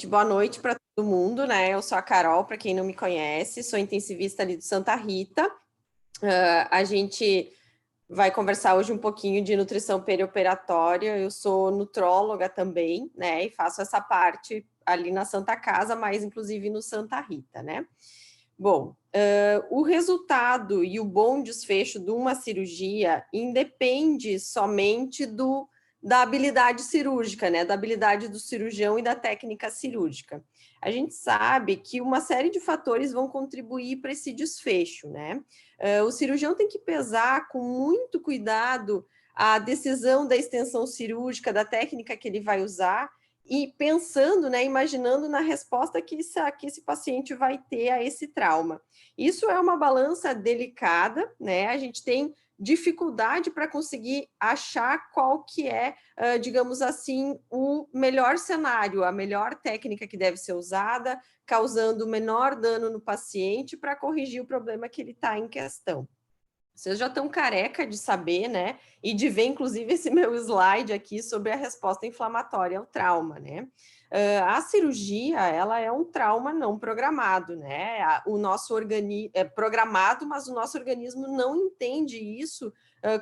Boa noite para todo mundo, né? Eu sou a Carol, para quem não me conhece, sou intensivista ali do Santa Rita. A gente vai conversar hoje um pouquinho de nutrição perioperatória. Eu sou nutróloga também, né? E faço essa parte ali na Santa Casa, mas inclusive no Santa Rita, né? Bom, o resultado e o bom desfecho de uma cirurgia independe somente da habilidade cirúrgica, né? Da habilidade do cirurgião e da técnica cirúrgica. A gente sabe que uma série de fatores vão contribuir para esse desfecho, né? O cirurgião tem que pesar com muito cuidado a decisão da extensão cirúrgica, da técnica que ele vai usar, e pensando, né, imaginando na resposta que esse paciente vai ter a esse trauma. Isso é uma balança delicada, né? A gente tem dificuldade para conseguir achar qual que é, digamos assim, o melhor cenário, a melhor técnica que deve ser usada, causando o menor dano no paciente para corrigir o problema que ele está em questão. Vocês já estão careca de saber, né? E de ver, inclusive, esse meu slide aqui sobre a resposta inflamatória ao trauma, né? A cirurgia, ela é um trauma não programado, né? O nosso organismo é programado, mas o nosso organismo não entende isso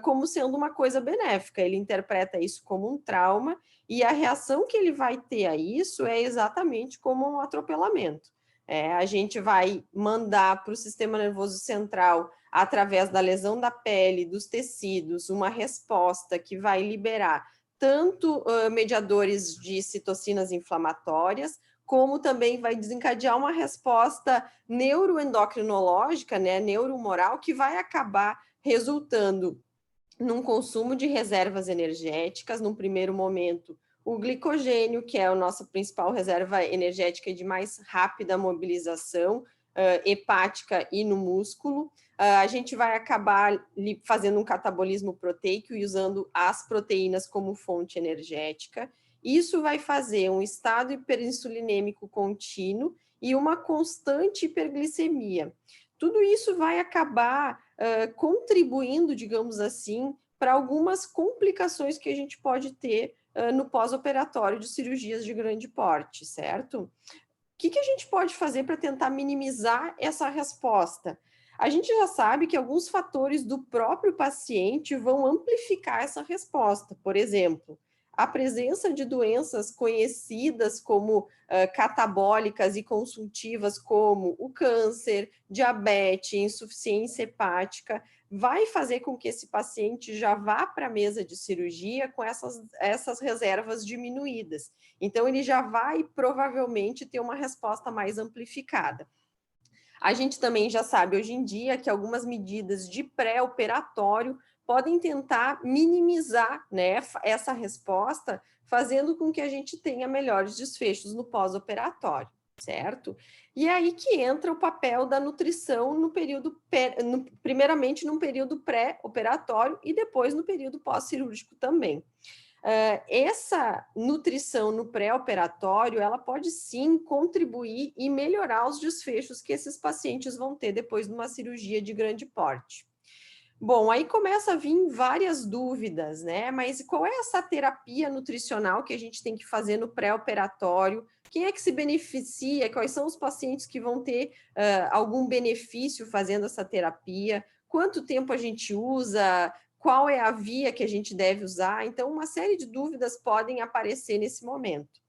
como sendo uma coisa benéfica. Ele interpreta isso como um trauma e a reação que ele vai ter a isso é exatamente como um atropelamento. A gente vai mandar para o sistema nervoso central, através da lesão da pele, dos tecidos, uma resposta que vai liberar tanto mediadores de citocinas inflamatórias, como também vai desencadear uma resposta neuroendocrinológica, né, neuromoral, que vai acabar resultando num consumo de reservas energéticas, num primeiro momento, o glicogênio, que é a nossa principal reserva energética de mais rápida mobilização hepática e no músculo. A gente vai acabar fazendo um catabolismo proteico e usando as proteínas como fonte energética. Isso vai fazer um estado hiperinsulinêmico contínuo e uma constante hiperglicemia. Tudo isso vai acabar contribuindo, digamos assim, para algumas complicações que a gente pode ter no pós-operatório de cirurgias de grande porte, certo? O que a gente pode fazer para tentar minimizar essa resposta? A gente já sabe que alguns fatores do próprio paciente vão amplificar essa resposta. Por exemplo, a presença de doenças conhecidas como catabólicas e consultivas, como o câncer, diabetes, insuficiência hepática, vai fazer com que esse paciente já vá para a mesa de cirurgia com essas reservas diminuídas. Então, ele já vai provavelmente ter uma resposta mais amplificada. A gente também já sabe hoje em dia que algumas medidas de pré-operatório podem tentar minimizar, né, essa resposta, fazendo com que a gente tenha melhores desfechos no pós-operatório, certo? E é aí que entra o papel da nutrição no período, primeiramente no período pré-operatório e depois no período pós-cirúrgico também. Essa nutrição no pré-operatório, ela pode sim contribuir e melhorar os desfechos que esses pacientes vão ter depois de uma cirurgia de grande porte. Bom, aí começa a vir várias dúvidas, né? Mas qual é essa terapia nutricional que a gente tem que fazer no pré-operatório? Quem é que se beneficia? Quais são os pacientes que vão ter algum benefício fazendo essa terapia? Quanto tempo a gente usa? Qual é a via que a gente deve usar? Então, uma série de dúvidas podem aparecer nesse momento.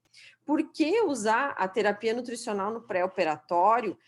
Por que usar a terapia nutricional no pré-operatório?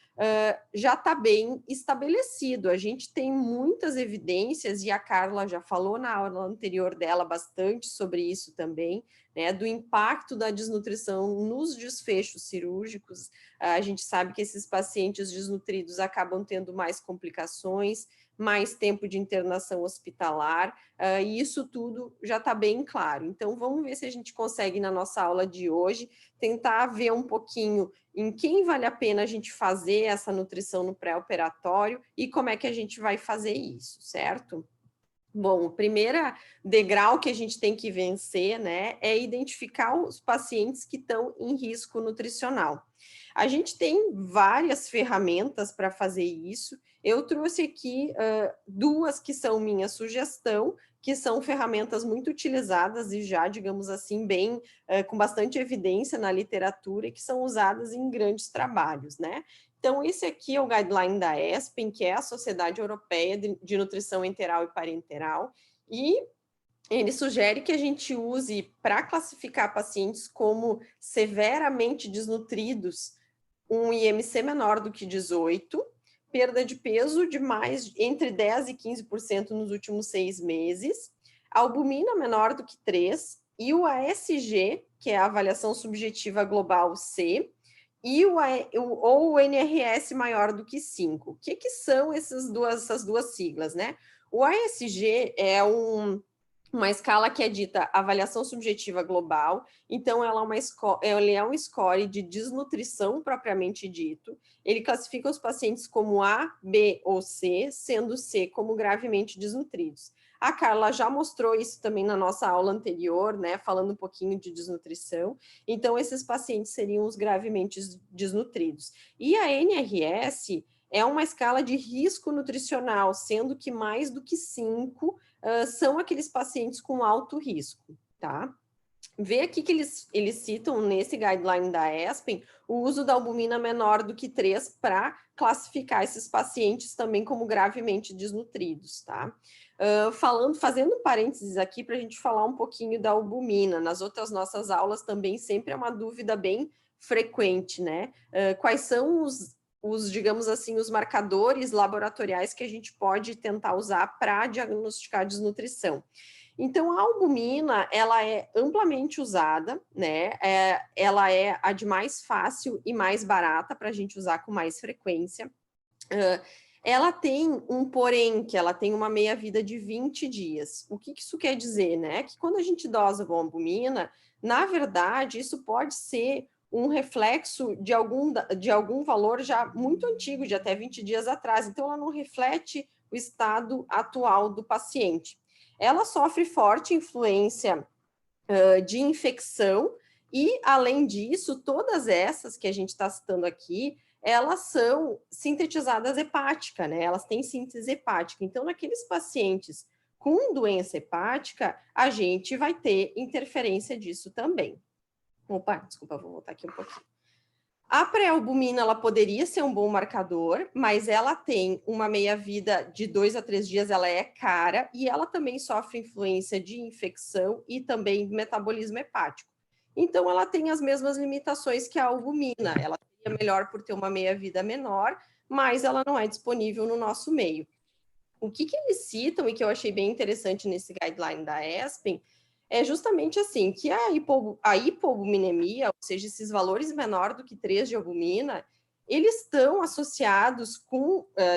Já está bem estabelecido. A gente tem muitas evidências, e a Carla já falou na aula anterior dela bastante sobre isso também, né, do impacto da desnutrição nos desfechos cirúrgicos. A gente sabe que esses pacientes desnutridos acabam tendo mais complicações, mais tempo de internação hospitalar, e isso tudo já está bem claro. Então, vamos ver se a gente consegue, na nossa aula de hoje, tentar ver um pouquinho em quem vale a pena a gente fazer essa nutrição no pré-operatório e como é que a gente vai fazer isso, certo? Bom, o primeiro degrau que a gente tem que vencer, né, é identificar os pacientes que estão em risco nutricional. A gente tem várias ferramentas para fazer isso. Eu trouxe aqui duas que são minha sugestão, que são ferramentas muito utilizadas e já, digamos assim, bem com bastante evidência na literatura e que são usadas em grandes trabalhos, né? Então, esse aqui é o guideline da ESPEN, que é a Sociedade Europeia de Nutrição Enteral e Parenteral, e ele sugere que a gente use para classificar pacientes como severamente desnutridos um IMC menor do que 18, perda de peso de mais entre 10% e 15% nos últimos 6 meses, albumina menor do que 3, e o ASG, que é a avaliação subjetiva global C, e ou o NRS maior do que 5. O que são essas duas siglas, né? O ASG é uma escala que é dita avaliação subjetiva global, então ele é um score de desnutrição propriamente dito. Ele classifica os pacientes como A, B ou C, sendo C como gravemente desnutridos. A Carla já mostrou isso também na nossa aula anterior, né, falando um pouquinho de desnutrição. Então, esses pacientes seriam os gravemente desnutridos. E a NRS é uma escala de risco nutricional, sendo que mais do que 5 são aqueles pacientes com alto risco, tá? Vê aqui que eles citam nesse guideline da ESPEN o uso da albumina menor do que 3 para classificar esses pacientes também como gravemente desnutridos, tá? Fazendo um parênteses aqui para a gente falar um pouquinho da albumina, nas outras nossas aulas também sempre é uma dúvida bem frequente, né? Quais são digamos assim, os marcadores laboratoriais que a gente pode tentar usar para diagnosticar desnutrição. Então, a albumina, ela é amplamente usada, né? Ela é a de mais fácil e mais barata para a gente usar com mais frequência. Ela tem um porém, que ela tem uma meia-vida de 20 dias. O que isso quer dizer, né? Que quando a gente dosa com albumina, na verdade, isso pode ser um reflexo de algum valor já muito antigo, de até 20 dias atrás. Então, ela não reflete o estado atual do paciente. Ela sofre forte influência de infecção e, além disso, todas essas que a gente está citando aqui, elas são sintetizadas hepática, né? Elas têm síntese hepática. Então, naqueles pacientes com doença hepática, a gente vai ter interferência disso também. Opa, desculpa, vou voltar aqui um pouquinho. A pré-albumina, ela poderia ser um bom marcador, mas ela tem uma meia-vida de 2 a 3 dias, ela é cara, e ela também sofre influência de infecção e também metabolismo hepático. Então, ela tem as mesmas limitações que a albumina, ela seria melhor por ter uma meia-vida menor, mas ela não é disponível no nosso meio. O que eles citam, e que eu achei bem interessante nesse guideline da ESPEN, é justamente assim, que a hipoalbuminemia, ou seja, esses valores menor do que 3 de albumina, eles estão associados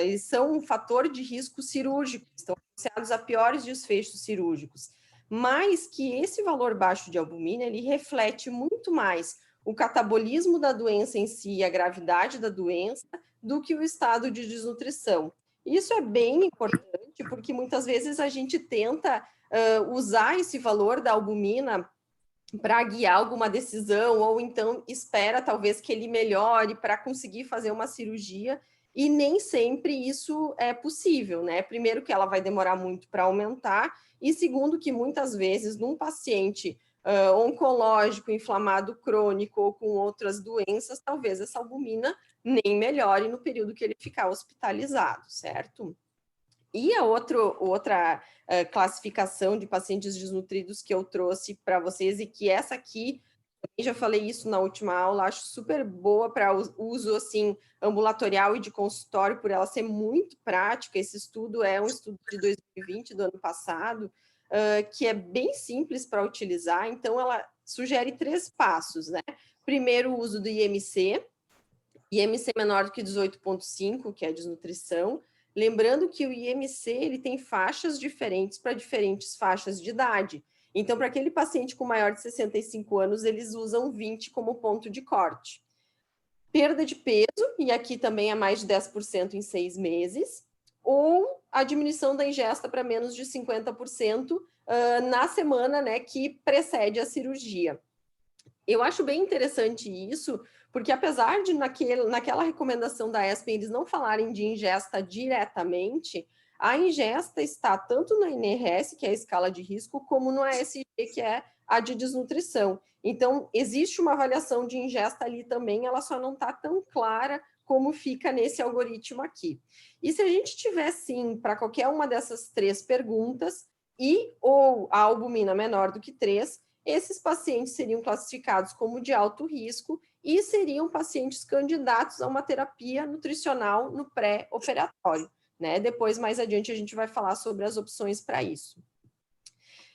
eles são um fator de risco cirúrgico, estão associados a piores desfechos cirúrgicos, mas que esse valor baixo de albumina, ele reflete muito mais o catabolismo da doença em si, a gravidade da doença, do que o estado de desnutrição. Isso é bem importante, porque muitas vezes a gente tenta usar esse valor da albumina para guiar alguma decisão, ou então espera talvez que ele melhore para conseguir fazer uma cirurgia, e nem sempre isso é possível, né? Primeiro que ela vai demorar muito para aumentar, e segundo que muitas vezes num paciente oncológico, inflamado crônico ou com outras doenças, talvez essa albumina nem melhore no período que ele ficar hospitalizado, certo? E a outra classificação de pacientes desnutridos que eu trouxe para vocês, e que essa aqui, eu já falei isso na última aula, acho super boa para uso assim, ambulatorial e de consultório, por ela ser muito prática. Esse estudo é um estudo de 2020, do ano passado, que é bem simples para utilizar. Então, ela sugere 3 passos, né? Primeiro, o uso do IMC menor do que 18,5, que é a desnutrição. Lembrando que o IMC ele tem faixas diferentes para diferentes faixas de idade. Então, para aquele paciente com maior de 65 anos, eles usam 20 como ponto de corte. Perda de peso, e aqui também é mais de 10% em 6 meses, ou a diminuição da ingesta para menos de 50% na semana, né, que precede a cirurgia. Eu acho bem interessante isso, porque apesar de naquela recomendação da ESPEN eles não falarem de ingesta diretamente, a ingesta está tanto na NRS, que é a escala de risco, como no ASG, que é a de desnutrição. Então, existe uma avaliação de ingesta ali também, ela só não está tão clara como fica nesse algoritmo aqui. E se a gente tiver, sim, para qualquer uma dessas 3 perguntas, e ou a albumina menor do que 3, esses pacientes seriam classificados como de alto risco e seriam pacientes candidatos a uma terapia nutricional no pré-operatório, né? Depois, mais adiante, a gente vai falar sobre as opções para isso.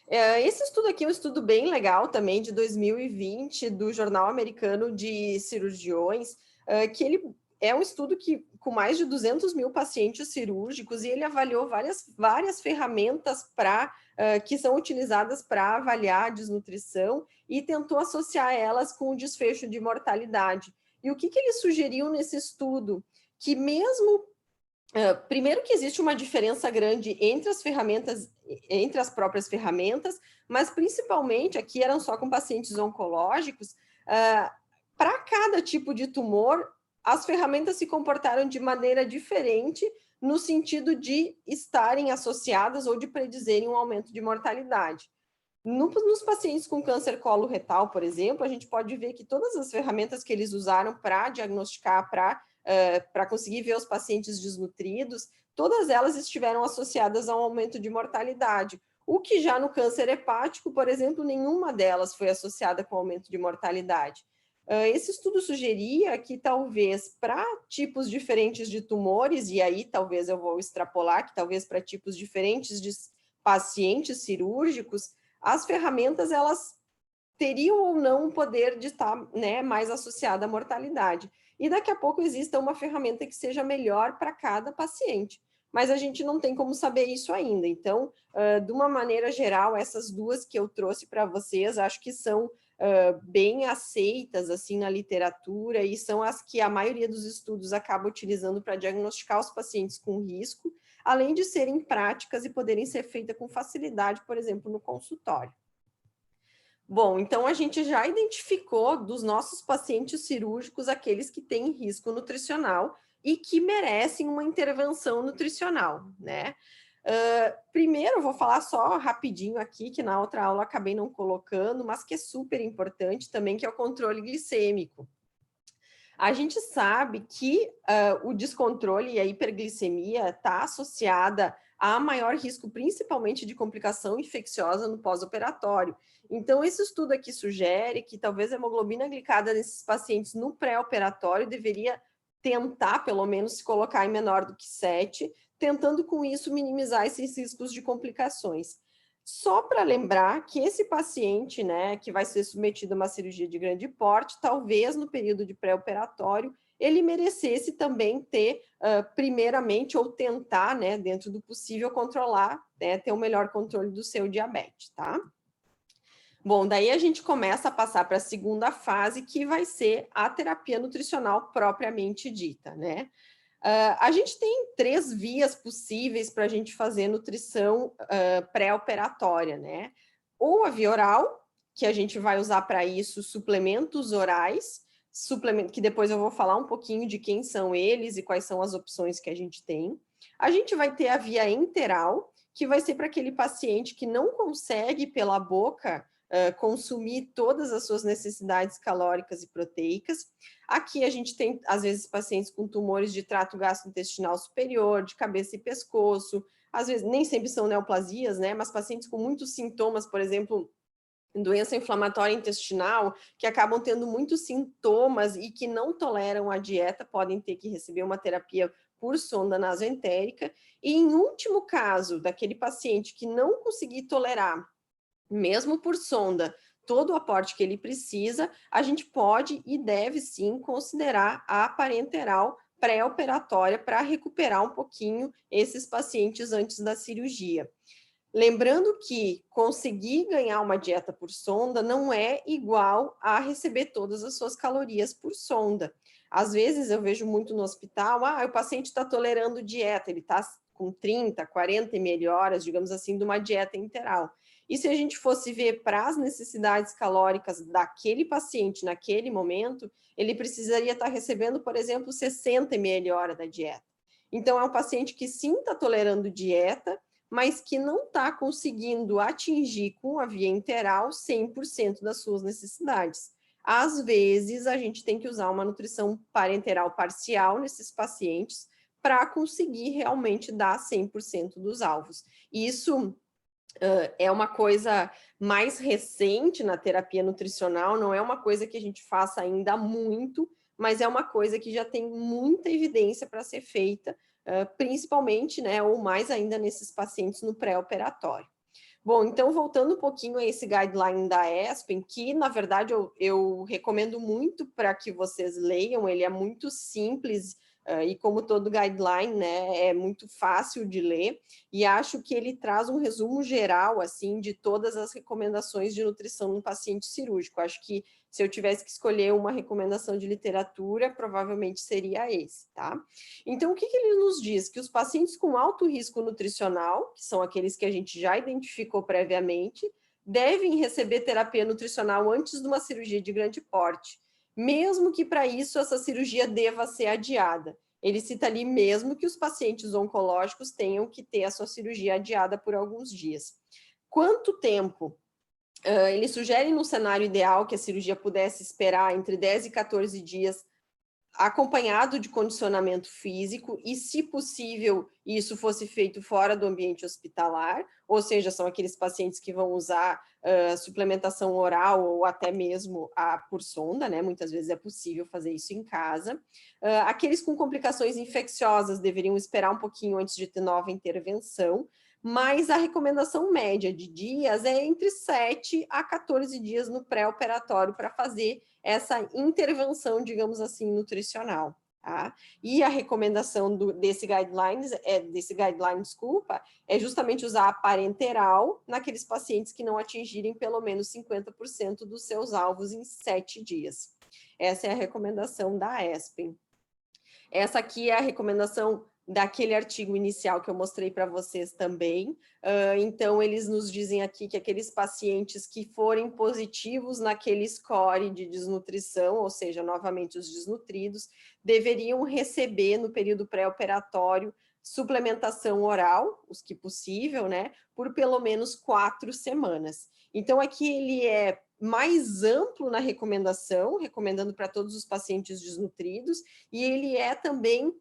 Esse estudo aqui é um estudo bem legal também, de 2020, do Jornal Americano de Cirurgiões, que ele é um estudo com mais de 200 mil pacientes cirúrgicos, e ele avaliou várias ferramentas que são utilizadas para avaliar a desnutrição e tentou associar elas com o desfecho de mortalidade. E o que ele sugeriu nesse estudo? Que mesmo primeiro que existe uma diferença grande entre as ferramentas, entre as próprias ferramentas, mas principalmente aqui eram só com pacientes oncológicos, para cada tipo de tumor, as ferramentas se comportaram de maneira diferente no sentido de estarem associadas ou de predizerem um aumento de mortalidade. Nos pacientes com câncer coloretal, por exemplo, a gente pode ver que todas as ferramentas que eles usaram para diagnosticar, para conseguir ver os pacientes desnutridos, todas elas estiveram associadas a um aumento de mortalidade. O que já no câncer hepático, por exemplo, nenhuma delas foi associada com aumento de mortalidade. Esse estudo sugeria que talvez para tipos diferentes de tumores, e aí talvez eu vou extrapolar, que talvez para tipos diferentes de pacientes cirúrgicos, as ferramentas elas teriam ou não o poder de estar, né, mais associada à mortalidade. E daqui a pouco exista uma ferramenta que seja melhor para cada paciente. Mas a gente não tem como saber isso ainda. Então, de uma maneira geral, essas duas que eu trouxe para vocês, acho que são bem aceitas assim na literatura e são as que a maioria dos estudos acaba utilizando para diagnosticar os pacientes com risco, além de serem práticas e poderem ser feitas com facilidade, por exemplo, no consultório. Bom, então a gente já identificou dos nossos pacientes cirúrgicos aqueles que têm risco nutricional e que merecem uma intervenção nutricional, né? Primeiro, eu vou falar só rapidinho aqui, que na outra aula acabei não colocando, mas que é super importante também, que é o controle glicêmico. A gente sabe que o descontrole e a hiperglicemia está associada a maior risco, principalmente de complicação infecciosa no pós-operatório. Então, esse estudo aqui sugere que talvez a hemoglobina glicada desses pacientes no pré-operatório deveria tentar, pelo menos, se colocar em menor do que 7, tentando com isso minimizar esses riscos de complicações. Só para lembrar que esse paciente, né, que vai ser submetido a uma cirurgia de grande porte, talvez no período de pré-operatório, ele merecesse também ter, primeiramente, ou tentar, né, dentro do possível, controlar, né, ter o melhor controle do seu diabetes, tá? Bom, daí a gente começa a passar para a segunda fase, que vai ser a terapia nutricional propriamente dita, né? A gente tem 3 vias possíveis para a gente fazer nutrição pré-operatória, né? Ou a via oral, que a gente vai usar para isso suplementos orais, que depois eu vou falar um pouquinho de quem são eles e quais são as opções que a gente tem. A gente vai ter a via enteral, que vai ser para aquele paciente que não consegue pela boca consumir todas as suas necessidades calóricas e proteicas. Aqui a gente tem, às vezes, pacientes com tumores de trato gastrointestinal superior, de cabeça e pescoço, às vezes, nem sempre são neoplasias, né, mas pacientes com muitos sintomas, por exemplo, doença inflamatória intestinal, que acabam tendo muitos sintomas e que não toleram a dieta, podem ter que receber uma terapia por sonda nasoentérica. E, em último caso, daquele paciente que não conseguir tolerar, mesmo por sonda, todo o aporte que ele precisa, a gente pode e deve sim considerar a parenteral pré-operatória para recuperar um pouquinho esses pacientes antes da cirurgia. Lembrando que conseguir ganhar uma dieta por sonda não é igual a receber todas as suas calorias por sonda. Às vezes eu vejo muito no hospital, o paciente está tolerando dieta, ele está com 30, 40 ml horas, digamos assim, de uma dieta interal. E se a gente fosse ver para as necessidades calóricas daquele paciente naquele momento, ele precisaria estar recebendo, por exemplo, 60 ml hora da dieta. Então, é um paciente que sim está tolerando dieta, mas que não está conseguindo atingir com a via enteral 100% das suas necessidades. Às vezes, a gente tem que usar uma nutrição parenteral parcial nesses pacientes para conseguir realmente dar 100% dos alvos. Isso é uma coisa mais recente na terapia nutricional, não é uma coisa que a gente faça ainda muito, mas é uma coisa que já tem muita evidência para ser feita, principalmente, né, ou mais ainda nesses pacientes no pré-operatório. Bom, então voltando um pouquinho a esse guideline da ESPEN, que na verdade eu recomendo muito para que vocês leiam, ele é muito simples, e como todo guideline, né, é muito fácil de ler, e acho que ele traz um resumo geral, assim, de todas as recomendações de nutrição no paciente cirúrgico. Acho que se eu tivesse que escolher uma recomendação de literatura, provavelmente seria esse, tá? Então, o que ele nos diz? Que os pacientes com alto risco nutricional, que são aqueles que a gente já identificou previamente, devem receber terapia nutricional antes de uma cirurgia de grande porte, mesmo que para isso essa cirurgia deva ser adiada. Ele cita ali mesmo que os pacientes oncológicos tenham que ter a sua cirurgia adiada por alguns dias. Quanto tempo? Ele sugere no cenário ideal que a cirurgia pudesse esperar entre 10 e 14 dias, acompanhado de condicionamento físico e, se possível, isso fosse feito fora do ambiente hospitalar, ou seja, são aqueles pacientes que vão usar suplementação oral ou até mesmo por sonda, né? Muitas vezes é possível fazer isso em casa. Aqueles com complicações infecciosas deveriam esperar um pouquinho antes de ter nova intervenção, mas a recomendação média de dias é entre 7 a 14 dias no pré-operatório para fazer essa intervenção, digamos assim, nutricional. Tá? E a recomendação desse guideline, é justamente usar a parenteral naqueles pacientes que não atingirem pelo menos 50% dos seus alvos em 7 dias. Essa é a recomendação da ESPEN. Essa aqui é a recomendação daquele artigo inicial que eu mostrei para vocês também. Então, eles nos dizem aqui que aqueles pacientes que forem positivos naquele score de desnutrição, ou seja, novamente os desnutridos, deveriam receber no período pré-operatório suplementação oral, os que possível, né, por pelo menos 4 semanas. Então, aqui ele é mais amplo na recomendação, recomendando para todos os pacientes desnutridos, e ele é também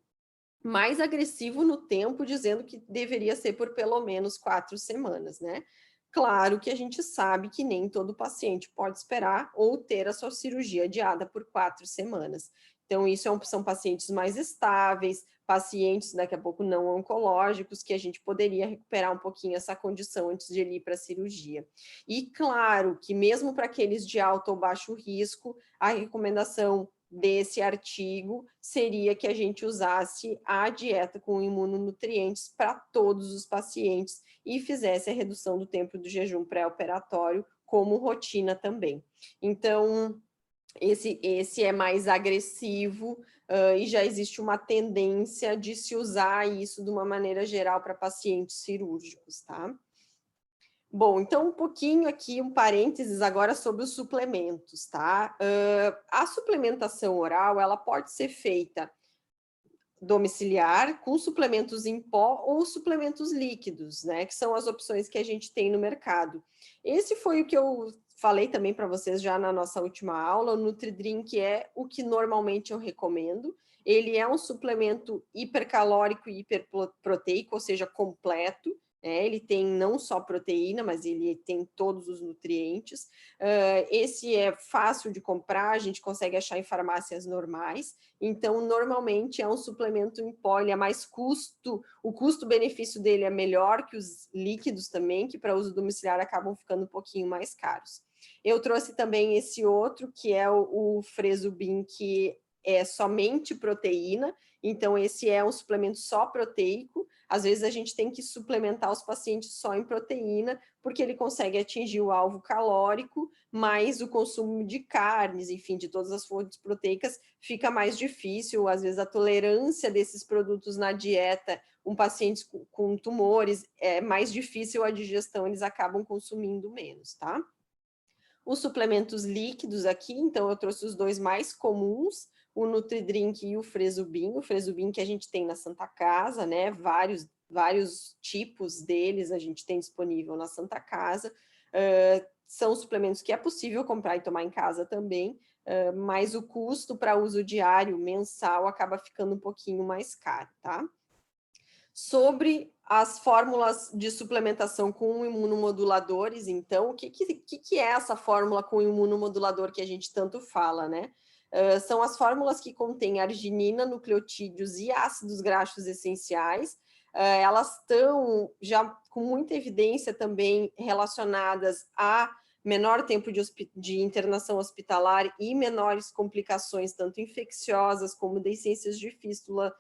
mais agressivo no tempo, dizendo que deveria ser por pelo menos 4 semanas, né? Claro que a gente sabe que nem todo paciente pode esperar ou ter a sua cirurgia adiada por 4 semanas. Então, isso são pacientes mais estáveis, pacientes daqui a pouco não oncológicos, que a gente poderia recuperar um pouquinho essa condição antes de ele ir para a cirurgia. E claro que mesmo para aqueles de alto ou baixo risco, a recomendação desse artigo seria que a gente usasse a dieta com imunonutrientes para todos os pacientes e fizesse a redução do tempo do jejum pré-operatório como rotina também. Então, esse é mais agressivo e já existe uma tendência de se usar isso de uma maneira geral para pacientes cirúrgicos, tá? Bom, então um pouquinho aqui, um parênteses agora sobre os suplementos, tá? A suplementação oral, ela pode ser feita domiciliar, com suplementos em pó ou suplementos líquidos, né? Que são as opções que a gente tem no mercado. Esse foi o que eu falei também para vocês já na nossa última aula. O NutriDrink é o que normalmente eu recomendo. Ele é um suplemento hipercalórico e hiperproteico, ou seja, completo. Ele tem não só proteína, mas ele tem todos os nutrientes. Esse é fácil de comprar, a gente consegue achar em farmácias normais. Então, normalmente é um suplemento em pó, ele é mais o custo-benefício dele é melhor que os líquidos também, que para uso domiciliar acabam ficando um pouquinho mais caros. Eu trouxe também esse outro, que é o Fresubin, que é somente proteína, então esse é um suplemento só proteico. Às vezes a gente tem que suplementar os pacientes só em proteína, porque ele consegue atingir o alvo calórico, mas o consumo de carnes, enfim, de todas as fontes proteicas, fica mais difícil, às vezes a tolerância desses produtos na dieta, pacientes com tumores, é mais difícil a digestão, eles acabam consumindo menos, tá? Os suplementos líquidos aqui, então eu trouxe os dois mais comuns, o Nutridrink e o Fresubin que a gente tem na Santa Casa, né? Vários tipos deles a gente tem disponível na Santa Casa. São suplementos que é possível comprar e tomar em casa também, mas o custo para uso diário, mensal, acaba ficando um pouquinho mais caro, tá? Sobre as fórmulas de suplementação com imunomoduladores, então, o que é essa fórmula com imunomodulador que a gente tanto fala, né? São as fórmulas que contêm arginina, nucleotídeos e ácidos graxos essenciais. Elas estão já com muita evidência também relacionadas a menor tempo de internação hospitalar e menores complicações, tanto infecciosas como deiscências de fístula,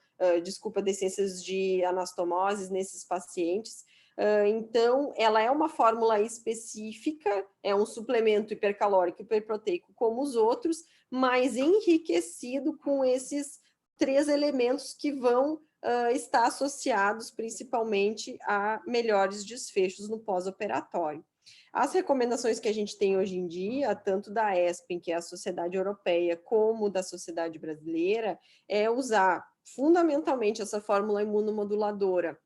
deiscências de anastomoses nesses pacientes. Então, ela é uma fórmula específica, é um suplemento hipercalórico, hiperproteico como os outros, mas enriquecido com esses 3 elementos que vão estar associados principalmente a melhores desfechos no pós-operatório. As recomendações que a gente tem hoje em dia, tanto da ESPEN, que é a Sociedade Europeia, como da Sociedade Brasileira, é usar fundamentalmente essa fórmula imunomoduladora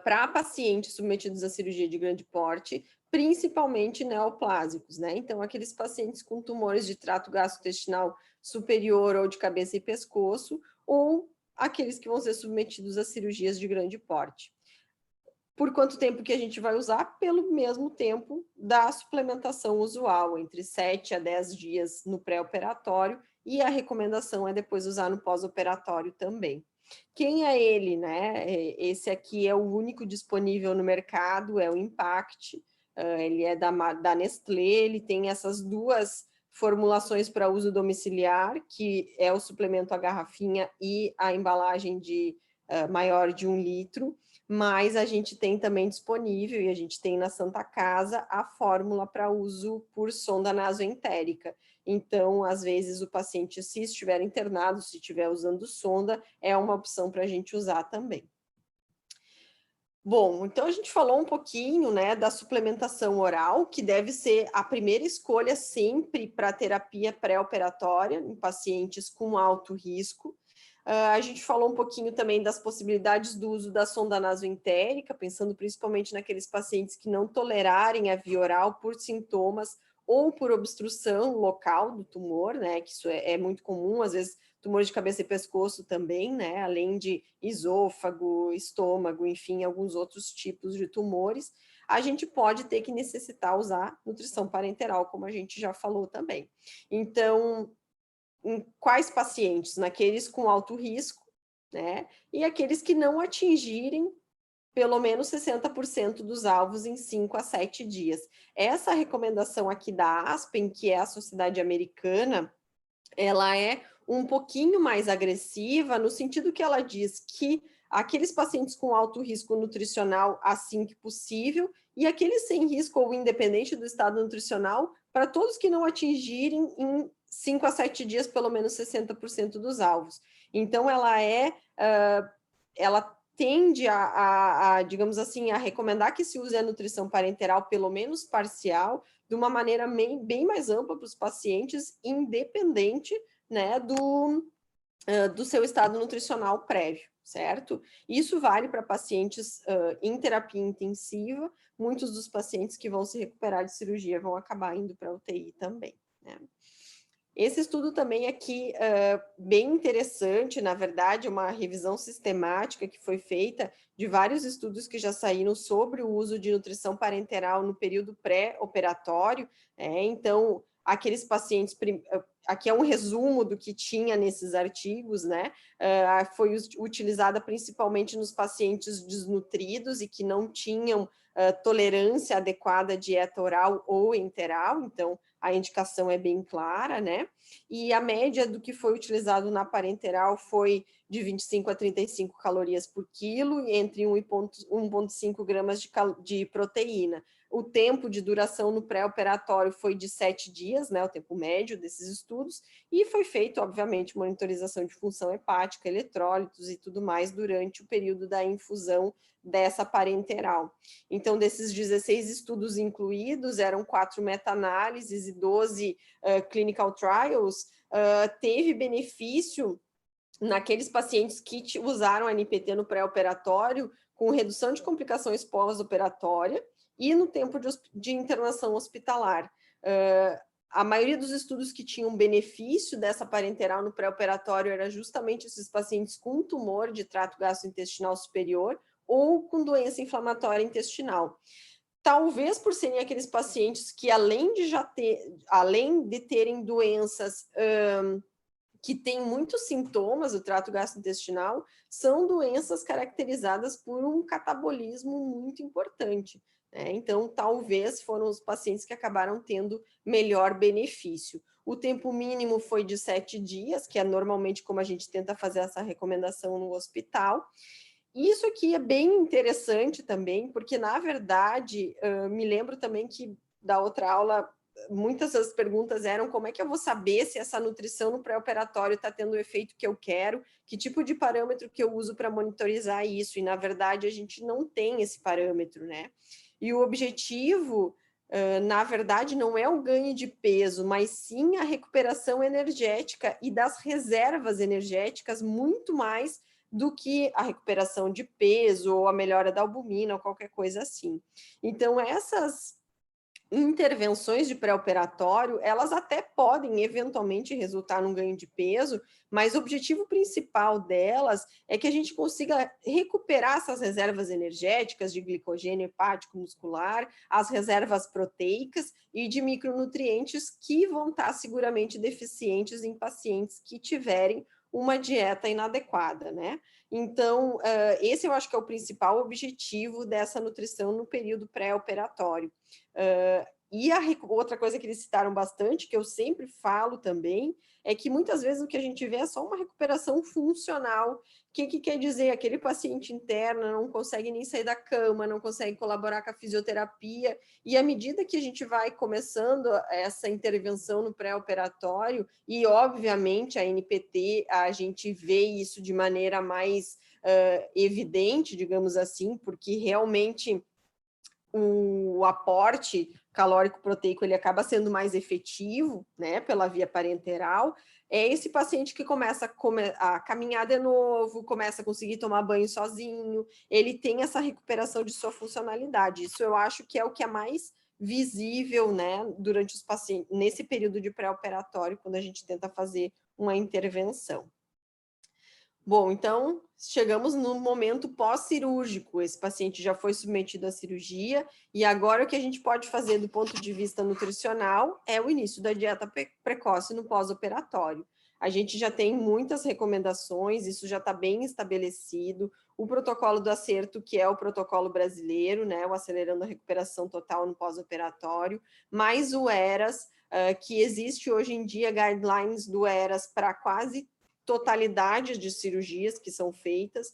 para pacientes submetidos à cirurgia de grande porte, principalmente neoplásicos, né? Então, aqueles pacientes com tumores de trato gastrointestinal superior ou de cabeça e pescoço, ou aqueles que vão ser submetidos a cirurgias de grande porte. Por quanto tempo que a gente vai usar? Pelo mesmo tempo da suplementação usual, entre 7 a 10 dias no pré-operatório, e a recomendação é depois usar no pós-operatório também. Quem é ele, né? Esse aqui é o único disponível no mercado, é o Impact, ele é da Nestlé, ele tem essas 2 formulações para uso domiciliar, que é o suplemento a garrafinha e a embalagem de maior de 1 litro, mas a gente tem também disponível, e a gente tem na Santa Casa, a fórmula para uso por sonda nasoentérica. Então, às vezes, o paciente, se estiver internado, se estiver usando sonda, é uma opção para a gente usar também. Bom, então a gente falou um pouquinho, né, da suplementação oral, que deve ser a primeira escolha sempre para terapia pré-operatória em pacientes com alto risco. A gente falou um pouquinho também das possibilidades do uso da sonda nasoentérica, pensando principalmente naqueles pacientes que não tolerarem a via oral por sintomas ou por obstrução local do tumor, né, que isso é muito comum, às vezes tumores de cabeça e pescoço também, né, além de esôfago, estômago, enfim, alguns outros tipos de tumores, a gente pode ter que necessitar usar nutrição parenteral, como a gente já falou também. Então, em quais pacientes? Naqueles com alto risco, né? E aqueles que não atingirem pelo menos 60% dos alvos em 5 a 7 dias. Essa recomendação aqui da ASPEN, que é a Sociedade Americana, ela é um pouquinho mais agressiva, no sentido que ela diz que aqueles pacientes com alto risco nutricional, assim que possível, e aqueles sem risco ou independente do estado nutricional, para todos que não atingirem em 5 a 7 dias, pelo menos 60% dos alvos. Então, ela tende digamos assim, a recomendar que se use a nutrição parenteral, pelo menos parcial, de uma maneira bem mais ampla para os pacientes, independente, né, do seu estado nutricional prévio, certo? Isso vale para pacientes em terapia intensiva, muitos dos pacientes que vão se recuperar de cirurgia vão acabar indo para a UTI também, né? Esse estudo também aqui, bem interessante, na verdade, uma revisão sistemática que foi feita de vários estudos que já saíram sobre o uso de nutrição parenteral no período pré-operatório, então, aqueles pacientes, aqui é um resumo do que tinha nesses artigos, né, foi utilizada principalmente nos pacientes desnutridos e que não tinham tolerância adequada à dieta oral ou enteral, então, a indicação é bem clara, né? E a média do que foi utilizado na parenteral foi de 25 a 35 calorias por quilo, entre 1,5 gramas de proteína. o tempo de duração no pré-operatório foi de 7 dias, né, o tempo médio desses estudos, e foi feito, obviamente, monitorização de função hepática, eletrólitos e tudo mais durante o período da infusão dessa parenteral. Então, desses 16 estudos incluídos, eram 4 meta-análises e 12 clinical trials, teve benefício naqueles pacientes que usaram a NPT no pré-operatório, com redução de complicações pós-operatória e no tempo de internação hospitalar. A maioria dos estudos que tinham benefício dessa parenteral no pré-operatório era justamente esses pacientes com tumor de trato gastrointestinal superior ou com doença inflamatória intestinal. Talvez por serem aqueles pacientes que, além de terem doenças que têm muitos sintomas do trato gastrointestinal, são doenças caracterizadas por um catabolismo muito importante, né? Então, talvez foram os pacientes que acabaram tendo melhor benefício. O tempo mínimo foi de 7 dias, que é normalmente como a gente tenta fazer essa recomendação no hospital. Isso aqui é bem interessante também, porque, na verdade, me lembro também que da outra aula, muitas das perguntas eram como é que eu vou saber se essa nutrição no pré-operatório está tendo o efeito que eu quero, que tipo de parâmetro que eu uso para monitorizar isso, e, na verdade, a gente não tem esse parâmetro, né? E o objetivo, na verdade, não é o ganho de peso, mas sim a recuperação energética e das reservas energéticas, muito mais do que a recuperação de peso ou a melhora da albumina ou qualquer coisa assim. Então, essas intervenções de pré-operatório, elas até podem eventualmente resultar num ganho de peso, mas o objetivo principal delas é que a gente consiga recuperar essas reservas energéticas de glicogênio hepático muscular, as reservas proteicas e de micronutrientes que vão estar seguramente deficientes em pacientes que tiverem uma dieta inadequada, né? Então, esse eu acho que é o principal objetivo dessa nutrição no período pré-operatório. E outra coisa que eles citaram bastante, que eu sempre falo também, é que muitas vezes o que a gente vê é só uma recuperação funcional. O que quer dizer? Aquele paciente interno não consegue nem sair da cama, não consegue colaborar com a fisioterapia, e à medida que a gente vai começando essa intervenção no pré-operatório, e obviamente a NPT, a gente vê isso de maneira mais evidente, digamos assim, porque realmente o aporte calórico proteico ele acaba sendo mais efetivo, né, pela via parenteral, é esse paciente que começa a caminhar de novo, começa a conseguir tomar banho sozinho, ele tem essa recuperação de sua funcionalidade. Isso eu acho que é o que é mais visível, né, durante os pacientes, nesse período de pré-operatório, quando a gente tenta fazer uma intervenção. Bom, então, chegamos no momento pós-cirúrgico. Esse paciente já foi submetido à cirurgia e agora o que a gente pode fazer do ponto de vista nutricional é o início da dieta precoce no pós-operatório. A gente já tem muitas recomendações, isso já está bem estabelecido. O protocolo do acerto, que é o protocolo brasileiro, né, o Acelerando a Recuperação Total no Pós-Operatório, mais o ERAS, que existe hoje em dia guidelines do ERAS para quase totalidade de cirurgias que são feitas,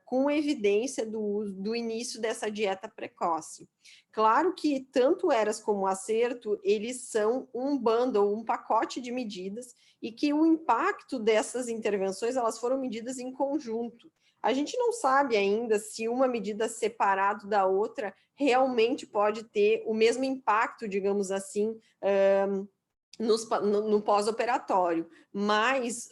com evidência do início dessa dieta precoce. Claro que tanto o ERAS como o acerto, eles são um bundle, um pacote de medidas, e que o impacto dessas intervenções, elas foram medidas em conjunto. A gente não sabe ainda se uma medida separada da outra realmente pode ter o mesmo impacto, digamos assim, no pós-operatório, mas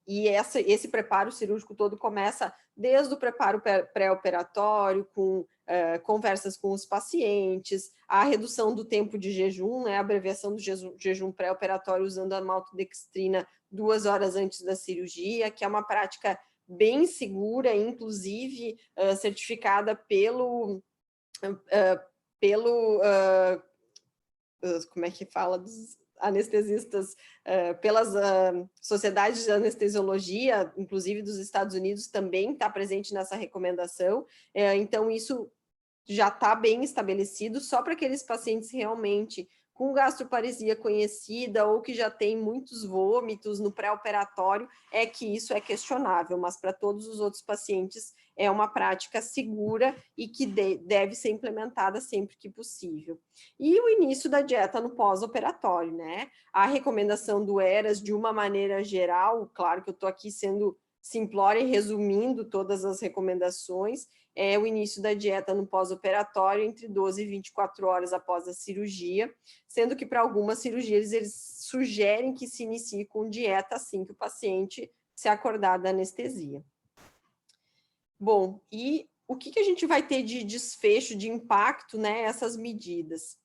esse preparo cirúrgico todo começa desde o preparo pré-operatório, com conversas com os pacientes, a redução do tempo de jejum, né, a abreviação do jejum pré-operatório usando a maltodextrina 2 horas antes da cirurgia, que é uma prática bem segura, inclusive certificada pelo como é que fala, dos anestesistas, pelas sociedades de anestesiologia, inclusive dos Estados Unidos, também está presente nessa recomendação. Então, isso já está bem estabelecido, só para aqueles pacientes realmente com com gastroparesia conhecida ou que já tem muitos vômitos no pré-operatório, é que isso é questionável, mas para todos os outros pacientes é uma prática segura e que deve ser implementada sempre que possível. E o início da dieta no pós-operatório, né? A recomendação do ERAS, de uma maneira geral, claro que eu estou aqui sendo simplória e resumindo todas as recomendações, é o início da dieta no pós-operatório entre 12 e 24 horas após a cirurgia, sendo que para algumas cirurgias eles sugerem que se inicie com dieta assim que o paciente se acordar da anestesia. Bom, e o que a gente vai ter de desfecho, de impacto, né, essas medidas?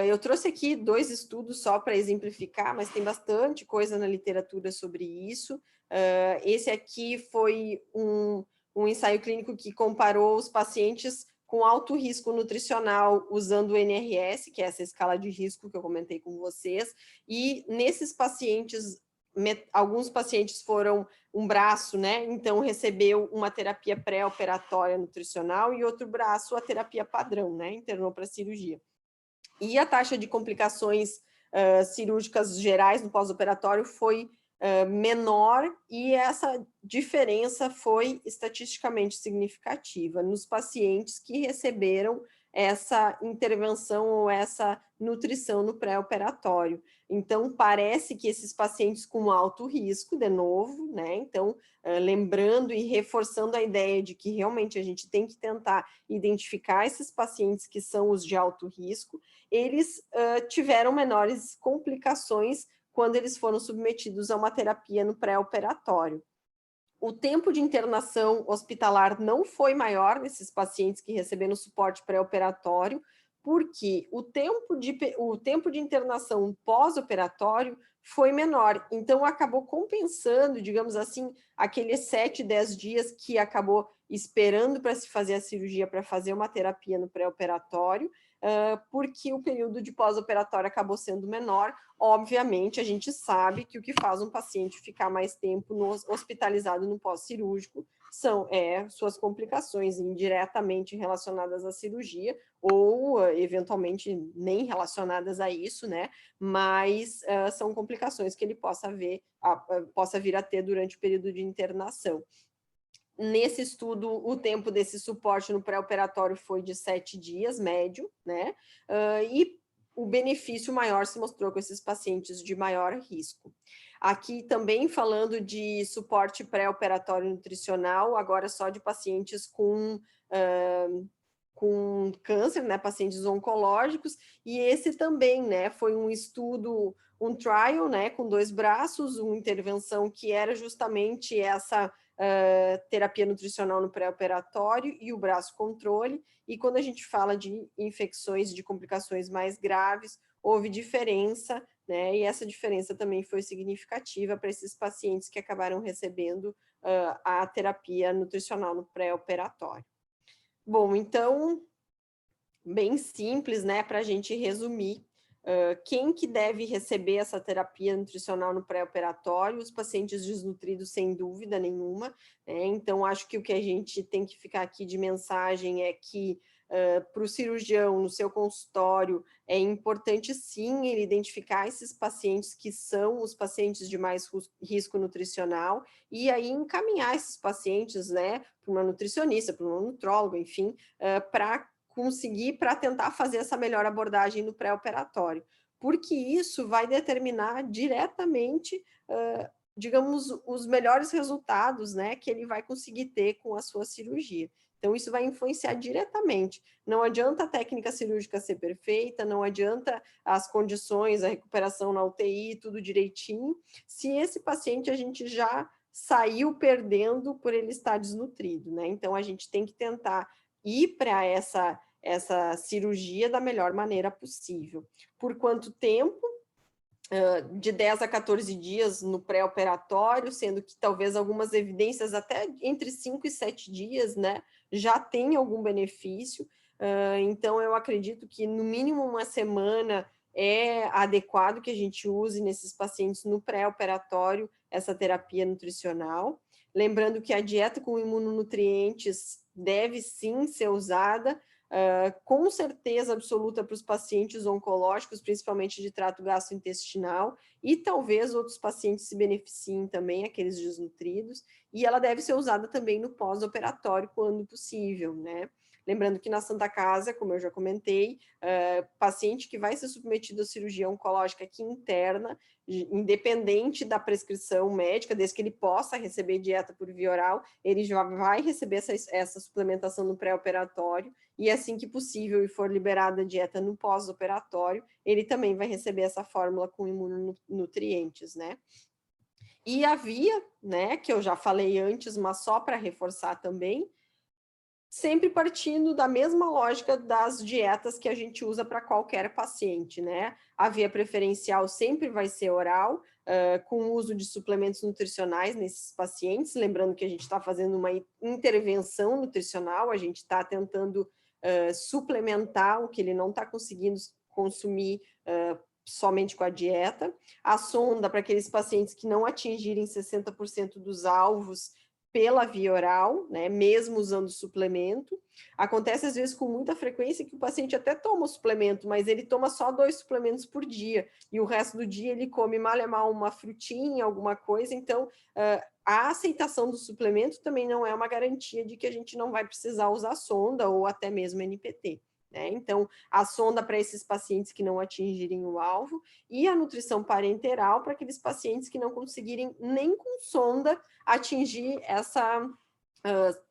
Eu trouxe aqui 2 estudos só para exemplificar, mas tem bastante coisa na literatura sobre isso. Esse aqui foi um ensaio clínico que comparou os pacientes com alto risco nutricional usando o NRS, que é essa escala de risco que eu comentei com vocês, e nesses pacientes, alguns pacientes foram um braço, né? Então recebeu uma terapia pré-operatória nutricional e outro braço a terapia padrão, né? Internou para cirurgia. E a taxa de complicações cirúrgicas gerais no pós-operatório foi menor, e essa diferença foi estatisticamente significativa nos pacientes que receberam essa intervenção ou essa nutrição no pré-operatório. Então, parece que esses pacientes com alto risco, de novo, né? Então, lembrando e reforçando a ideia de que realmente a gente tem que tentar identificar esses pacientes que são os de alto risco, eles tiveram menores complicações quando eles foram submetidos a uma terapia no pré-operatório. O tempo de internação hospitalar não foi maior nesses pacientes que receberam suporte pré-operatório, porque o tempo de internação pós-operatório foi menor. Então, acabou compensando, digamos assim, aqueles 7, 10 dias que acabou esperando para se fazer a cirurgia, para fazer uma terapia no pré-operatório, porque o período de pós-operatório acabou sendo menor. Obviamente, a gente sabe que o que faz um paciente ficar mais tempo hospitalizado no pós-cirúrgico são suas complicações indiretamente relacionadas à cirurgia, ou eventualmente nem relacionadas a isso, né? Mas são complicações que ele possa vir a ter durante o período de internação. Nesse estudo, o tempo desse suporte no pré-operatório foi de 7 dias, médio, né? E o benefício maior se mostrou com esses pacientes de maior risco. Aqui também falando de suporte pré-operatório nutricional, agora só de pacientes com câncer, né, pacientes oncológicos, e esse também, né, foi um estudo, um trial, né, com 2 braços, uma intervenção que era justamente essa terapia nutricional no pré-operatório e o braço controle, e quando a gente fala de infecções, de complicações mais graves, houve diferença, né, e essa diferença também foi significativa para esses pacientes que acabaram recebendo a terapia nutricional no pré-operatório. Bom, então, bem simples, né, para a gente resumir, quem que deve receber essa terapia nutricional no pré-operatório? Os pacientes desnutridos, sem dúvida nenhuma, né? Então, acho que o que a gente tem que ficar aqui de mensagem é que, para o cirurgião, no seu consultório, é importante, sim, ele identificar esses pacientes que são os pacientes de mais risco nutricional, e aí encaminhar esses pacientes, né, para uma nutricionista, para um nutrólogo, enfim, para conseguir, para tentar fazer essa melhor abordagem no pré-operatório, porque isso vai determinar diretamente, digamos, os melhores resultados, né, que ele vai conseguir ter com a sua cirurgia. Então, isso vai influenciar diretamente. Não adianta a técnica cirúrgica ser perfeita, não adianta as condições, a recuperação na UTI, tudo direitinho, se esse paciente a gente já saiu perdendo por ele estar desnutrido, né? Então, a gente tem que tentar ir para essa cirurgia da melhor maneira possível. Por quanto tempo? De 10 a 14 dias no pré-operatório, sendo que talvez algumas evidências até entre 5 e 7 dias, né, já tem algum benefício. Então, eu acredito que no mínimo uma semana é adequado que a gente use nesses pacientes no pré-operatório essa terapia nutricional. Lembrando que a dieta com imunonutrientes deve sim ser usada, com certeza absoluta para os pacientes oncológicos, principalmente de trato gastrointestinal, e talvez outros pacientes se beneficiem também, aqueles desnutridos, e ela deve ser usada também no pós-operatório, quando possível, né? Lembrando que na Santa Casa, como eu já comentei, paciente que vai ser submetido à cirurgia oncológica aqui interna, independente da prescrição médica, desde que ele possa receber dieta por via oral, ele já vai receber essa suplementação no pré-operatório, e assim que possível e for liberada a dieta no pós-operatório, ele também vai receber essa fórmula com imunonutrientes, né? E a via, né, que eu já falei antes, mas só para reforçar também, sempre partindo da mesma lógica das dietas que a gente usa para qualquer paciente, né? A via preferencial sempre vai ser oral, com o uso de suplementos nutricionais nesses pacientes, lembrando que a gente está fazendo uma intervenção nutricional, a gente está tentando suplementar o que ele não está conseguindo consumir somente com a dieta. A sonda para aqueles pacientes que não atingirem 60% dos alvos pela via oral, né, mesmo usando suplemento. Acontece às vezes com muita frequência que o paciente até toma o suplemento, mas ele toma só 2 suplementos por dia, e o resto do dia ele come mal e mal uma frutinha, alguma coisa, então a aceitação do suplemento também não é uma garantia de que a gente não vai precisar usar sonda ou até mesmo NPT. Né? Então, a sonda para esses pacientes que não atingirem o alvo e a nutrição parenteral para aqueles pacientes que não conseguirem nem com sonda atingir essa,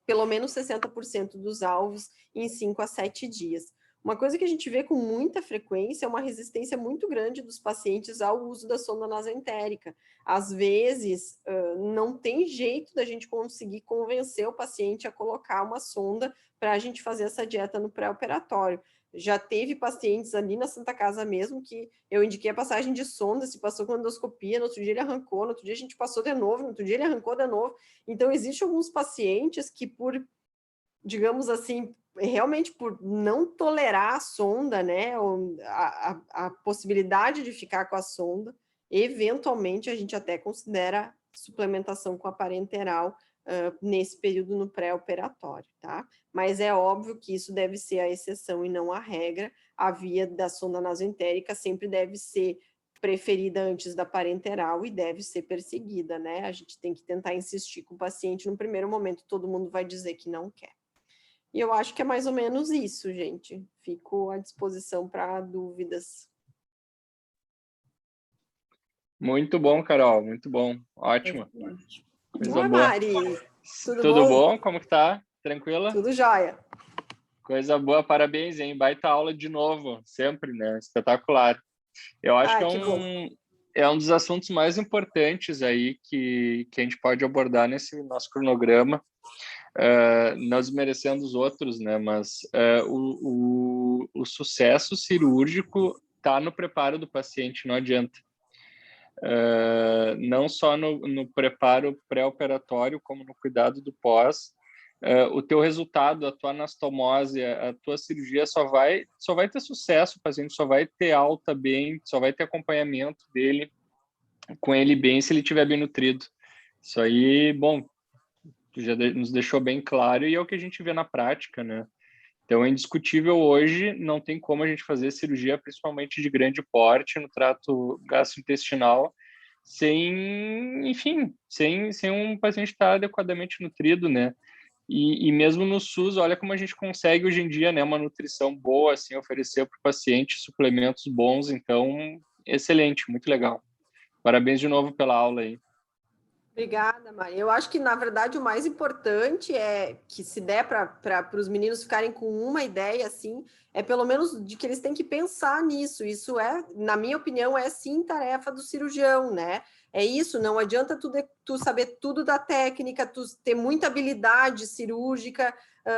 pelo menos 60% dos alvos em 5 a 7 dias. Uma coisa que a gente vê com muita frequência é uma resistência muito grande dos pacientes ao uso da sonda nasentérica. Às vezes, não tem jeito da gente conseguir convencer o paciente a colocar uma sonda para a gente fazer essa dieta no pré-operatório. Já teve pacientes ali na Santa Casa mesmo que eu indiquei a passagem de sonda, se passou com endoscopia, no outro dia ele arrancou, no outro dia a gente passou de novo, no outro dia ele arrancou de novo. Então, existem alguns pacientes que por, digamos assim, realmente por não tolerar a sonda, né, ou a possibilidade de ficar com a sonda, eventualmente a gente até considera suplementação com a parenteral nesse período no pré-operatório, tá? Mas é óbvio que isso deve ser a exceção e não a regra. A via da sonda nasoentérica sempre deve ser preferida antes da parenteral e deve ser perseguida, né? A gente tem que tentar insistir com o paciente. No primeiro momento, todo mundo vai dizer que não quer. E eu acho que é mais ou menos isso, gente. Fico à disposição para dúvidas. Muito bom, Carol, muito bom. Ótimo. Coisa boa. Mari, tudo bom? Como que tá? Tranquila? Tudo jóia. Coisa boa, parabéns, hein? Baita aula de novo, sempre, né? Espetacular. Eu acho que é um dos assuntos mais importantes aí que a gente pode abordar nesse nosso cronograma, não desmerecendo os outros, né? Mas o sucesso cirúrgico está no preparo do paciente, não adianta. Não só no preparo pré-operatório, como no cuidado do pós. O teu resultado, a tua anastomose, a tua cirurgia só vai ter sucesso, o paciente só vai ter alta bem, só vai ter acompanhamento dele, com ele bem, se ele estiver bem nutrido. Isso aí, bom, tu já nos deixou bem claro e é o que a gente vê na prática, né? Então, é indiscutível hoje, não tem como a gente fazer cirurgia, principalmente de grande porte, no trato gastrointestinal, sem um paciente estar adequadamente nutrido, né? E mesmo no SUS, olha como a gente consegue hoje em dia, né, uma nutrição boa, assim, oferecer para o paciente suplementos bons. Então, excelente, muito legal. Parabéns de novo pela aula aí. Obrigada, Maria. Eu acho que, na verdade, o mais importante é que, se der para os meninos ficarem com uma ideia, assim, é pelo menos de que eles têm que pensar nisso. Isso é, na minha opinião, é sim tarefa do cirurgião, né? É isso, não adianta tu saber tudo da técnica, tu ter muita habilidade cirúrgica,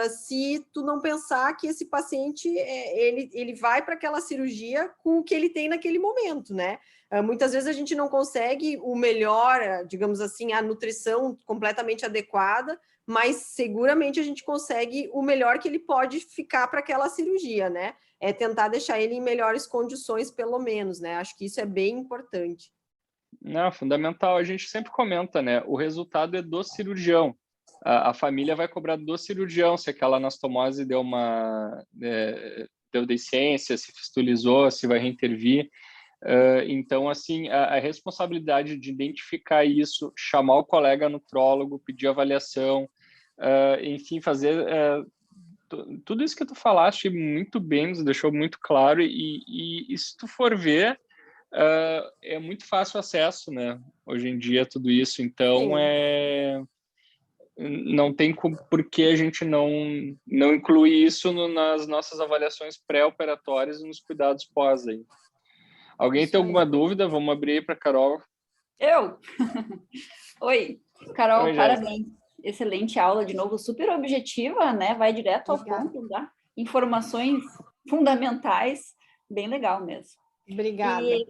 se tu não pensar que esse paciente, ele vai para aquela cirurgia com o que ele tem naquele momento, né? Muitas vezes a gente não consegue o melhor, digamos assim, a nutrição completamente adequada, mas seguramente a gente consegue o melhor que ele pode ficar para aquela cirurgia, né? É tentar deixar ele em melhores condições, pelo menos, né? Acho que isso é bem importante. Não, fundamental. A gente sempre comenta, né? O resultado é do cirurgião. a família vai cobrar do cirurgião se aquela anastomose deu deiscência, se fistulizou, se vai reintervir. Então, assim, a responsabilidade de identificar isso, chamar o colega nutrólogo, pedir avaliação, enfim, fazer tudo isso que tu falaste muito bem, nos deixou muito claro, e se tu for ver, é muito fácil acesso, né? Hoje em dia, tudo isso. Então, não tem por que a gente não incluir isso nas nossas avaliações pré-operatórias e nos cuidados pós aí. Alguém tem alguma dúvida? Vamos abrir aí para a Carol. Eu? Oi, Carol, Oi, parabéns. Excelente aula, de novo, super objetiva, né? Vai direto ao ponto, dá informações fundamentais, bem legal mesmo. Obrigada. E,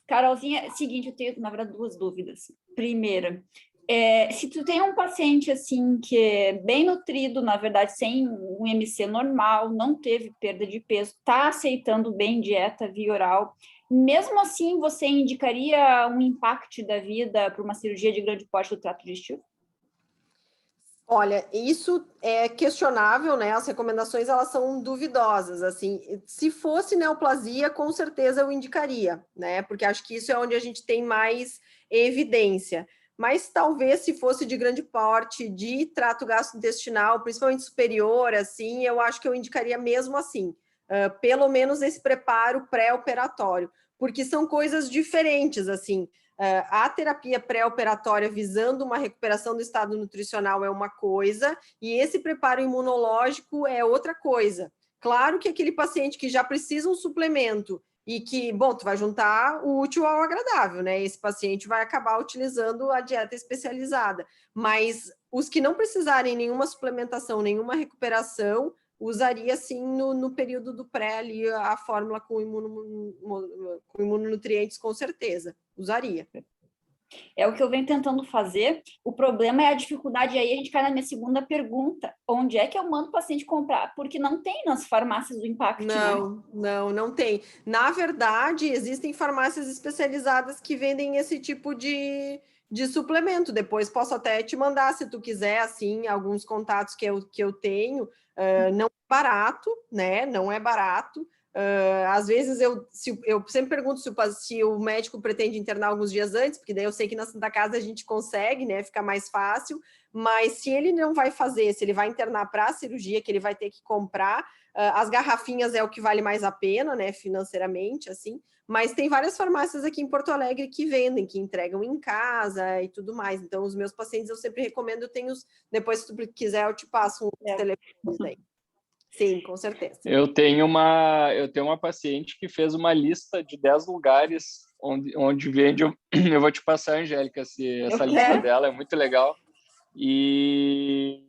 Carolzinha, seguinte, eu tenho, na verdade, 2 dúvidas. Primeira, se tu tem um paciente, assim, que é bem nutrido, na verdade, sem um MC normal, não teve perda de peso, tá aceitando bem dieta via oral, mesmo assim, você indicaria um impacto da vida para uma cirurgia de grande porte do trato digestivo? Olha, isso é questionável, né? As recomendações, elas são duvidosas, assim. Se fosse neoplasia, com certeza eu indicaria, né? Porque acho que isso é onde a gente tem mais evidência. Mas talvez se fosse de grande porte, de trato gastrointestinal, principalmente superior, assim, eu acho que eu indicaria mesmo assim. Pelo menos esse preparo pré-operatório, porque são coisas diferentes, assim. A terapia pré-operatória visando uma recuperação do estado nutricional é uma coisa, e esse preparo imunológico é outra coisa. Claro que aquele paciente que já precisa um suplemento e que, bom, tu vai juntar o útil ao agradável, né? Esse paciente vai acabar utilizando a dieta especializada, mas os que não precisarem nenhuma suplementação, nenhuma recuperação, usaria sim no período do pré ali a fórmula com imunonutrientes, com certeza, usaria. É o que eu venho tentando fazer. O problema é a dificuldade, aí a gente cai na minha segunda pergunta. Onde é que eu mando o paciente comprar? Porque não tem nas farmácias do Impact, não tem. Na verdade, existem farmácias especializadas que vendem esse tipo de suplemento. Depois posso até te mandar, se tu quiser, assim, alguns contatos que eu tenho. Não é barato, né? Não é barato. Às vezes eu sempre pergunto se o médico pretende internar alguns dias antes, porque daí eu sei que na Santa Casa a gente consegue, né? Fica mais fácil. Mas se ele não vai fazer, se ele vai internar para a cirurgia, que ele vai ter que comprar, as garrafinhas é o que vale mais a pena, né? Financeiramente, assim. Mas tem várias farmácias aqui em Porto Alegre que vendem, que entregam em casa e tudo mais. Então, os meus pacientes eu sempre recomendo, eu tenho depois, se tu quiser, eu te passo um telefone aí. Sim, com certeza. Eu tenho uma paciente que fez uma lista de 10 lugares onde vende. Eu vou te passar, Angélica, essa lista dela, é muito legal. E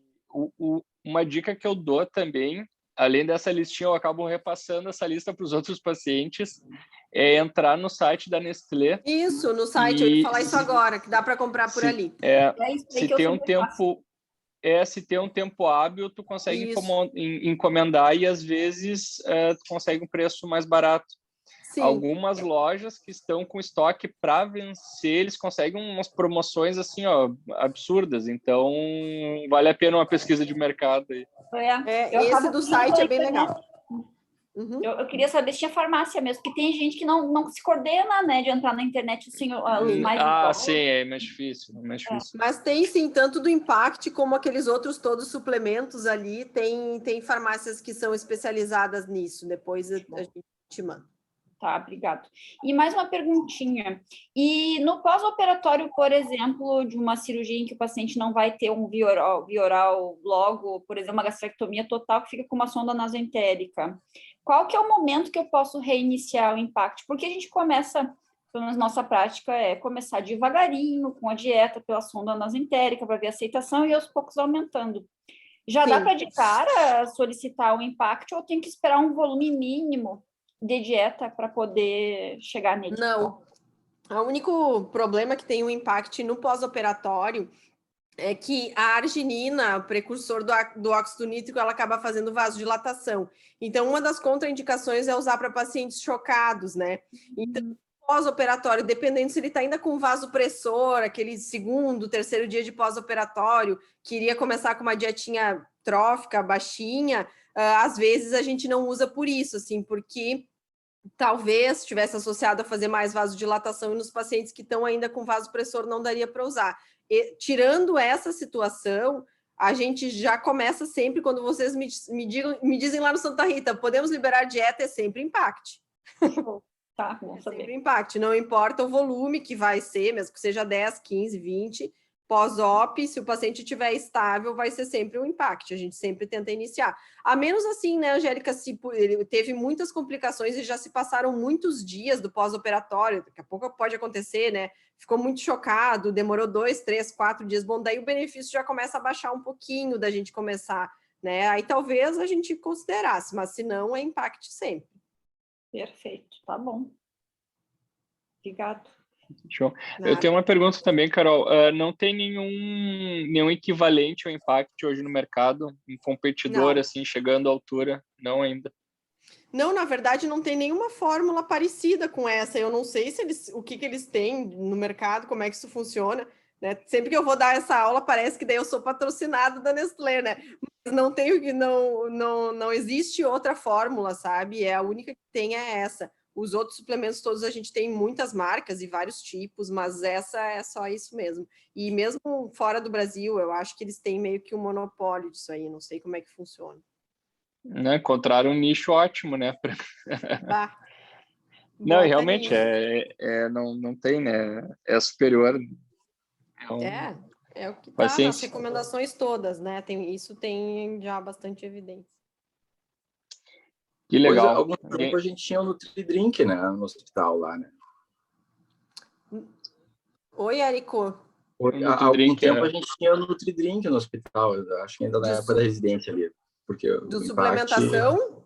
uma dica que eu dou também, além dessa listinha, eu acabo repassando essa lista para os outros pacientes, é entrar no site da Nestlé. Isso, no site, eu ia falar isso agora, que dá para comprar por ali. Se tem um tempo... se ter um tempo hábil, tu consegue encomendar e, às vezes, tu consegue um preço mais barato. Sim. Algumas lojas que estão com estoque para vencer, eles conseguem umas promoções assim, ó, absurdas. Então, vale a pena uma pesquisa de mercado aí. Esse do site é bem legal. Uhum. Eu queria saber se tinha farmácia mesmo, porque tem gente que não se coordena, né, de entrar na internet assim, mais sim, é mais difícil. Mas tem sim, tanto do Impact como aqueles outros todos suplementos ali, tem farmácias que são especializadas nisso, depois a gente te manda. Tá, obrigado. E mais uma perguntinha. E no pós-operatório, por exemplo, de uma cirurgia em que o paciente não vai ter um via oral logo, por exemplo, uma gastrectomia total que fica com uma sonda nasoentérica, qual que é o momento que eu posso reiniciar o Impact? Porque a gente começa, pelo menos nossa prática é começar devagarinho, com a dieta pela sonda nasoentérica, para ver a aceitação e aos poucos aumentando. Já dá para de cara solicitar o Impact ou tem que esperar um volume mínimo de dieta para poder chegar nele? Não. O único problema que tem o Impact no pós-operatório é que a arginina, o precursor do óxido nítrico, ela acaba fazendo vasodilatação. Então, uma das contraindicações é usar para pacientes chocados, né? Então, pós-operatório, dependendo se ele está ainda com vasopressor, aquele segundo, terceiro dia de pós-operatório, que iria começar com uma dietinha trófica, baixinha, às vezes a gente não usa por isso, assim, porque talvez estivesse associado a fazer mais vasodilatação e nos pacientes que estão ainda com vasopressor não daria para usar. E, tirando essa situação, a gente já começa sempre, quando vocês me dizem lá no Santa Rita, podemos liberar dieta, é sempre Impact. Tá, bom saber. Sempre Impact, não importa o volume que vai ser, mesmo que seja 10, 15, 20, pós-op, se o paciente estiver estável, vai ser sempre um Impact, a gente sempre tenta iniciar. A menos assim, né, Angélica, se ele teve muitas complicações e já se passaram muitos dias do pós-operatório, daqui a pouco pode acontecer, né, ficou muito chocado, demorou 2, 3, 4 dias, bom, daí o benefício já começa a baixar um pouquinho da gente começar, né, aí talvez a gente considerasse, mas se não, é Impact sempre. Perfeito, tá bom. Obrigado. Show. Eu tenho uma pergunta também, Carol. Não tem nenhum equivalente ao Impact hoje no mercado? Um competidor, não. assim, chegando à altura? Não ainda. Não, na verdade, não tem nenhuma fórmula parecida com essa. Eu não sei se o que eles têm no mercado, como é que isso funciona, né? Sempre que eu vou dar essa aula, parece que daí eu sou patrocinado da Nestlé, né? Mas não existe outra fórmula, sabe? A única que tem é essa. Os outros suplementos todos a gente tem muitas marcas e vários tipos, mas essa é só isso mesmo. E mesmo fora do Brasil, eu acho que eles têm meio que um monopólio disso aí, não sei como é que funciona. Né? Encontraram um nicho ótimo, né? Bah. Não, e realmente não tem, né? É superior. É o que está nas recomendações todas, né? Isso tem já bastante evidência. Que legal. Hoje, algum tempo a gente tinha o Nutri-Drink, né, no hospital lá, né? Oi, Érico. Há algum tempo a gente tinha o Nutri-Drink no hospital, eu acho que ainda na época da residência ali. Porque suplementação?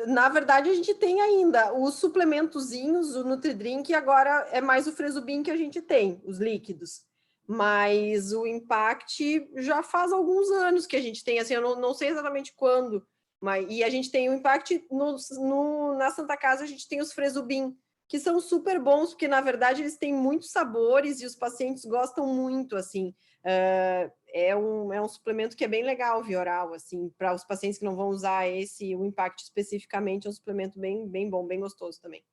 Na verdade, a gente tem ainda os suplementozinhos, o Nutri-Drink, agora é mais o Fresobin que a gente tem, os líquidos. Mas o Impact já faz alguns anos que a gente tem, assim, eu não sei exatamente quando, e a gente tem o Impact na Santa Casa, a gente tem os Fresobin, que são super bons, porque na verdade eles têm muitos sabores e os pacientes gostam muito, assim. É um suplemento que é bem legal, Vioral, assim, para os pacientes que não vão usar o Impact especificamente, é um suplemento bem, bem bom, bem gostoso também.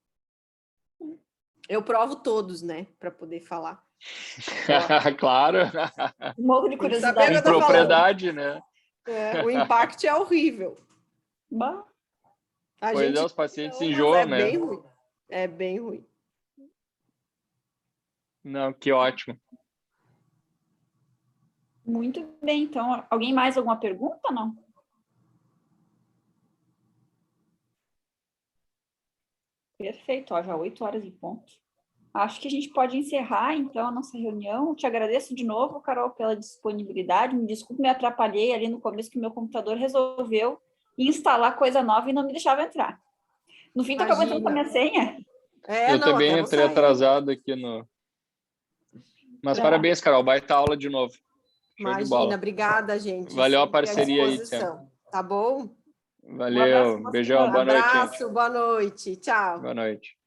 Eu provo todos, né, para poder falar. Claro. Morro de curiosidade. Em propriedade, né? O Impact é horrível. Bah. Os pacientes enjoam, né? Bem ruim. É bem ruim. Não, que ótimo. Muito bem, então, alguém mais alguma pergunta, não? Perfeito, ó, já 8 horas e ponto. Acho que a gente pode encerrar, então, a nossa reunião. Te agradeço de novo, Carol, pela disponibilidade. Me desculpe, me atrapalhei ali no começo que o meu computador resolveu instalar coisa nova e não me deixava entrar. No fim, tô acabando com a minha senha. Eu também entrei atrasado aqui no... Mas parabéns, Carol. Baita aula de novo. Imagina, obrigada, gente. Valeu a parceria aí, tá bom? Valeu, beijão, boa noite. Abraço, boa noite. Tchau. Boa noite.